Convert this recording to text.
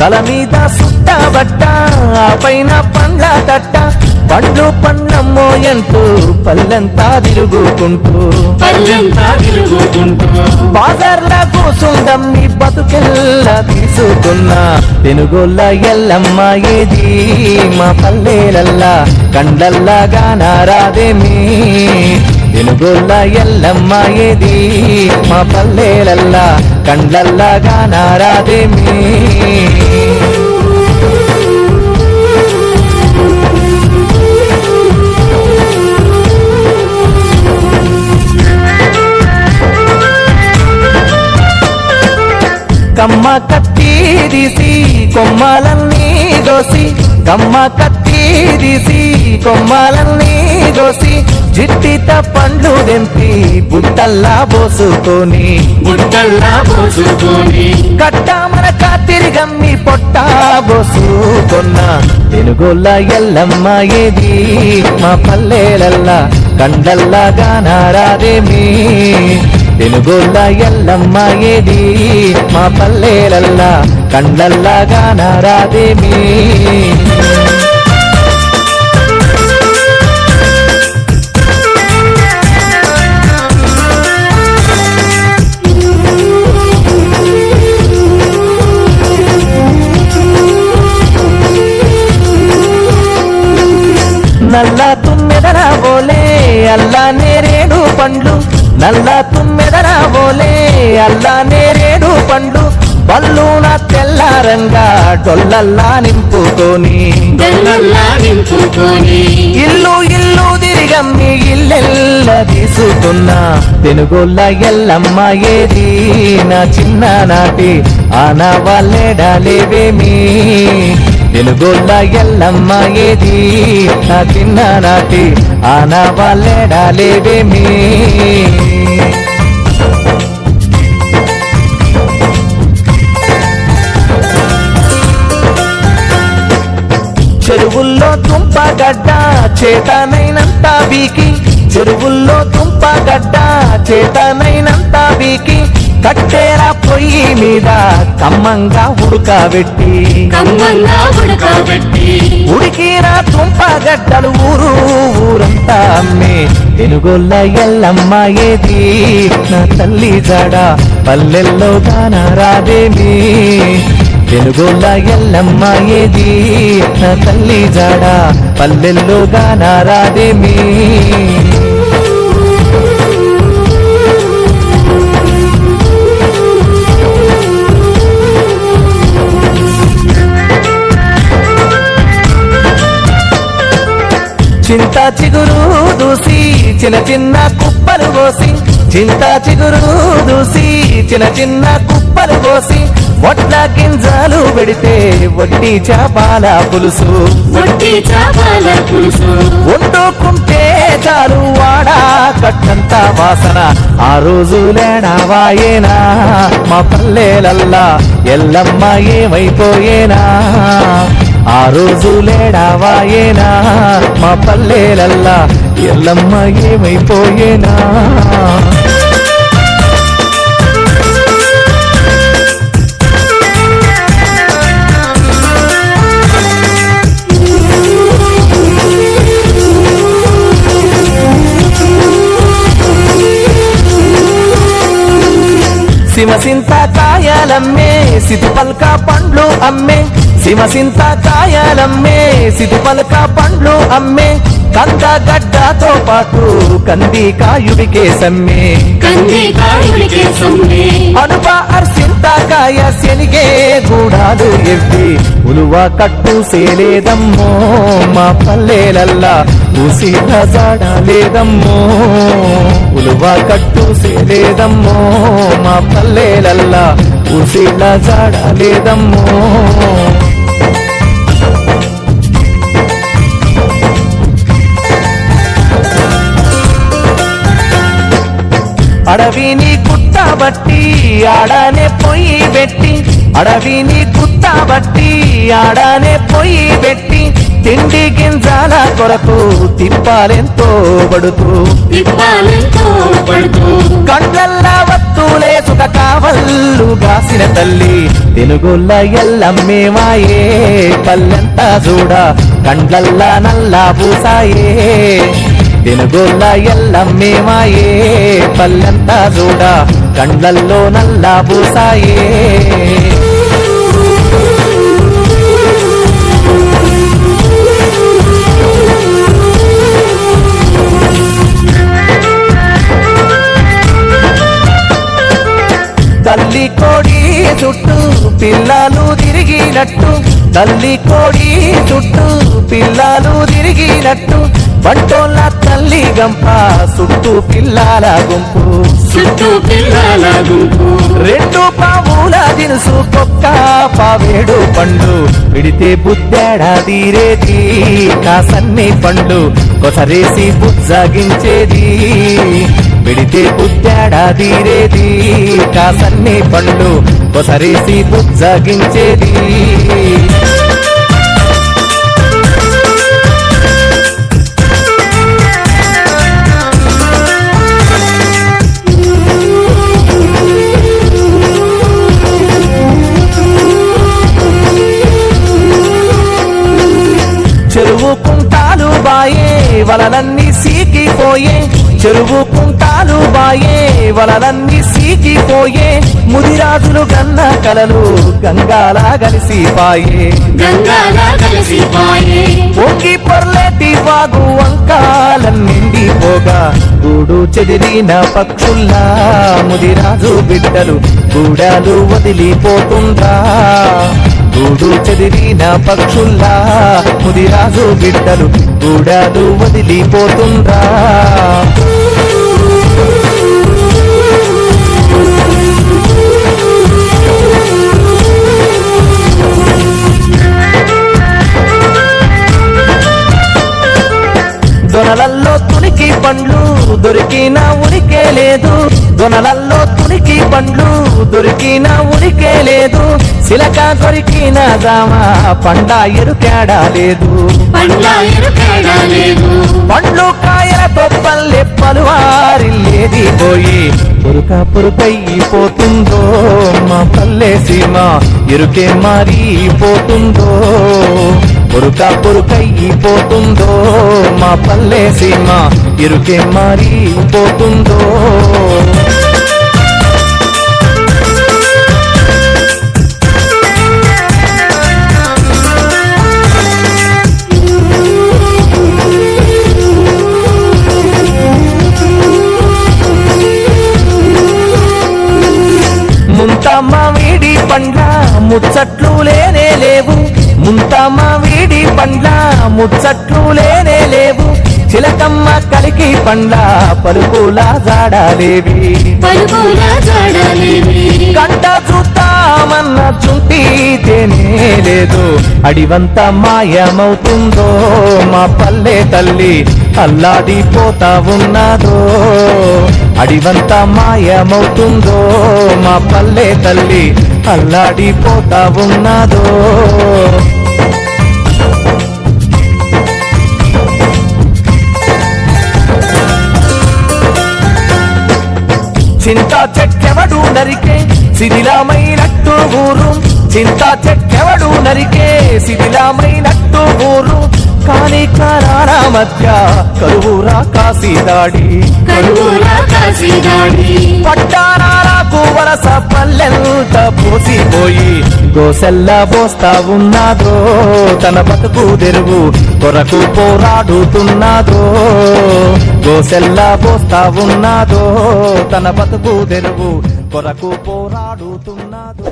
తల మీద సుట్టబట్ట ఆ పైన పండ్ల తట్ట పండ్లు పండ్లమ్మో ఎంటూ పల్లెంతా తిరుగుకుంటూ బాజార్లా కూసుందమ్మి బతుకెల్లా తీసుకున్నా పెనుగోళ్ళ ఎల్లమ్మ ఏది మా పల్లెలల్లా కండల్లా గానారాదేమి పెనుగోళ్ళ ఎల్లమ్మ ఏది మా పల్లెలల్లా కండల్లా గానారాదేమి కమ్మ కత్తి తీసి కొమ్మలన్నీ దోసి కమ్మ కత్తి తీసి కొమ్మలన్నీ దోసి జిట్టిత పండ్లు దెంపి బుట్టల్లా పోసుకొని కట్ట మన కాతిరిగమ్మి పొట్ట పోసుకున్న పెనుగోళ్ళ ఎల్లమ్మ ఏది మా పల్లెలల్లా కండల్లా గానారాదేమి పెనుగోళ్ళ ఎల్లమ్మ ఏది మా పల్లెలల్లా కండల్లా గానారాదేమి నల్ల తుమ్మెదర బోలే అల్లా నేరేడు పండ్లు నల్ల తుమ్మెదర బోలే అల్లా నేరేడు పండ్లు బల్లున తెల్లారంగా డొల్లల్లా నింపుకొని ఇల్లు ఇల్లు తిరిగమ్మి ఇల్లెల్ల తీసుకున్నా పెనుగోళ్ళ ఎల్లమ్మ ఏది నా చిన్ననాటి ఆనవాళ్ళేడాలేవేమి పెనుగోళ్ళ ఎల్లమ్మ ఏది నా చిన్ననాటి ఆనవాళ్ళేడాలేవేమి చెరువుల్లో తుంపగడ్డ చేతనైనంత బీకి చెరువుల్లో తుంపగడ్డ చేతనైనంత బీకి కట్టేరా పొయ్యి మీద కమ్మంగా ఉడకబెట్టి ఉడికిన తుంపగడ్డలు ఊరంతా అమ్మే పెనుగోళ్ళ ఎల్లమ్మ ఏది నా తల్లి జాడ పల్లెల్లో గానారాదేమి పెనుగోళ్ళ ఎల్లమ్మ ఏది నా తల్లి జాడ పల్లెల్లో గానారాదేమి చింత చిగురు దూసి చిన్న చిన్న కుప్పలు పోసి చింత చిగురు దూసి చిన్న చిన్న కుప్పలు పోసి వడ్ల గింజలు పెడితే వడ్డీ చేపల పులుసు వండుకుంటే చాలు వాడా కట్టంత వాసన ఆ రోజులేనావాయేనా మా పల్లెలల్లా ఎల్లమ్మ ఏమైపోయేనా ఆ రోజులేనావాయేనా మా పల్లెలల్లా ఎల్లమ్మ ఏమైపోయేనా సిమసింత కాయలమ్మే సిటిపల్క పండ్లు అమ్మే సిమసింత కాయలమ్మే సిటిపల్క పండ్లు అమ్మే కందగడ్డతో పాటు కందికాయుడికే సమ్మే అనుప అర్సింతకాయ శనిగే గూడాలు ఎవ్వి ఉలువ కట్టు సేలేదమ్మో మా పల్లెలల్లా ఊసిన జాడలేదమ్మో ఉలువ కట్టు సేలేదమ్మో మా పల్లెలల్లా ఊసిన జాడలేదమ్మో అడవిని కుట్టబట్టి ఆడనే పొయ్యి పెట్టి అడవిని కుట్టబట్టి ఆడనే పొయ్యి పెట్టి తిండి గింజల కొరకు తిప్పాలెంతో పడుతూ కండ్లల్లా వత్తులేసు సుఖ కావల్లు గాసిన తల్లి తెనుగొల్ల ఎల్లమ్మే మాయే పల్లెంతా చూడ కండ్లల్లా నల్లా పూసాయే తెనుగొల్ల ఎల్లమ్మే మాయే పల్లెంతా చూడ కండ్లల్లో నల్లా పూసాయే తల్లి కోడి చుట్టూ పిల్లలు తిరిగినట్టు తల్లి కోడి చుట్టూ పిల్లలు తిరిగినట్టు బంటోళ్ళ తల్లి గంప చుట్టూ పిల్లల గుంపు రెండు పావుల దినుసు కొక్క పావేడు పండు విడితే బుద్ధాడాదిరేది కాసన్ని పండు కొసరేసి బుజ్జగించేది విడితే బుద్ధాడాదిరేది కాసన్ని పండు కొసరేసి బుజ్జగించేది చెరువు కుంటాలు బాయే వలలన్నీ సీకిపోయే చెరువు కుంటాలు బాయే వలలన్నీ సీకిపోయే ముదిరాజులు గన్న కలలు గంగాలా కలిసిపాయే పొంగి పొర్లేటి వాగు వంకాలన్నిండిపోగా గూడు చెదిరిన పక్షుల్లా ముదిరాజు బిడ్డలు గూడాలు వదిలిపోతుందా గూడు చెదిరిన పక్షుల్లా ముదిరాజు బిడ్డలు గూడాలు వదిలిపోతుందా దొనలల్లో తునికి పండ్లు దొరికిన ఉనికే లేదు దొనలల్లో తునికి పండ్లు దొరికిన ఉనికే లేదు సిలక దొరికిన దామా పండా ఎరుకేడా లేదు పండ్లు కాయలతో పల్లెప్పలు వారిల్లేది పోయి పురుకైపోతుందో మా పల్లె సీమ ఎరుకే మారిపోతుందో పురుకైపోతుందో మా పల్లె సీమ ఎరుకే మారిపోతుందో ముంతమ్మ వీడి పండ్ల ముచ్చట్లు లేనే లేవు ముంతమ్మ వీడి పండ్ల ముచ్చట్లు లేనే లేవు చిలకమ్మ కలికి పండ్ల పలుకుల జాడలేవి కంట చూస్తామన్న చుంటి తేనే లేదు అడివంత మాయమవుతుందో మా పల్లె తల్లి అల్లాడిపోతా ఉన్నదో అడివంత మాయమవుతుందో మా పల్లె తల్లి అల్లాడిపోతా ఉన్నదో చింతా చెక్కెవడు నరికే శిథిలమైనట్టు ఊరు చింతా చెక్కెవడు నరికే శిథిలమైనట్టు ఊరు కాని కారాల మధ్య కరువురా కాశీదాడి పట్టారాలకు వలస పల్లెంత పోసిపోయి గోసెల్లా పోస్తా ఉన్నాదో తన బతుకు తెరువు కొరకు పోరాడుతున్నాదో గోసెల్లా పోస్తా ఉన్నాదో తన బతుకు తెరువు కొరకు పోరాడుతున్నాదో